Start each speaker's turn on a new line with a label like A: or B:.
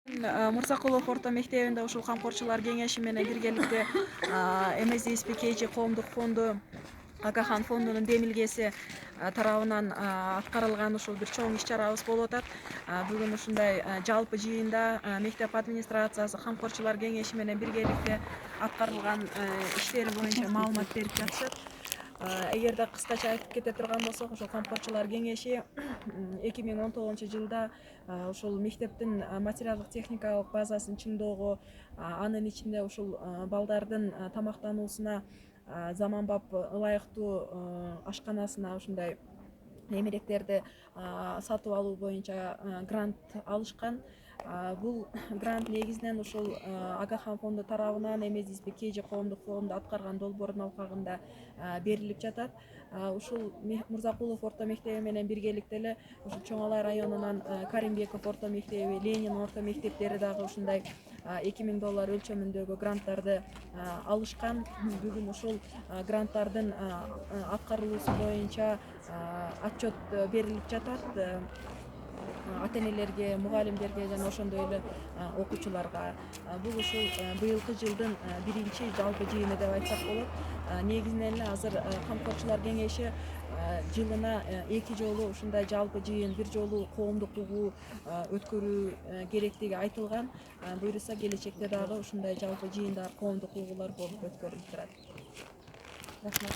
A: Мырзакулов орто мектебинде ушул камкорчулар кеңеши менен биргеликте МСДСП KG коомдук фонду Агахан фондунун демилгеси тарабынан аткарылган ушул бир чоң иш чарабыз болуп атат. Бүгүн ушундай жалпы жыйында мектеп администрациясы камкорчулар кеңеши менен биргеликте аткарылган иштери боюнча маалымат берип жатышат. Эгерде кыскача айтып кете турган болсок, ошол камкорчулар кеңеши 2019-жылда ушул мектептин материалдык техникалык базасын чыңоого, анын ичинде ушул балдардын тамактануусуна заманбап ылайыктуу ашканасына ушундай эмеректерди сатып алуу боюнча грант алышкан. Бул грант негизинен ушул Агахан фонду тарабынан МСДСП KG коомдук фонду аткарган долбоордун алкагында берилип жатат. Ушул Мырзакулов орто мектеби менен биргеликте эле ушул Чоң Алай районунан Каримбеков орто мектеби, Ленин орто мектептери дагы ушундай $2000 өлчөмүндөгү гранттарды алышкан. Бүгүн ушул гранттардын аткарылуусу боюнча отчет берилип жатат ата энелерге, мугалимдерге жана ошондой эле окуучуларга. Бул ушул быйылкы жылдын биринчи жалпы жыйыны деп айтсак болот. Негизинен эле азыр камкорчулар кеңеши жылына 2 жолу ушундай жалпы жыйын, бир жолу коомдук угуу өткөрүү керектиги айтылган. Буюрса келечекте дагы ушундай жалпы жыйындар, коомдук угуулар болуп өткөрүлүп турат. Рахмат.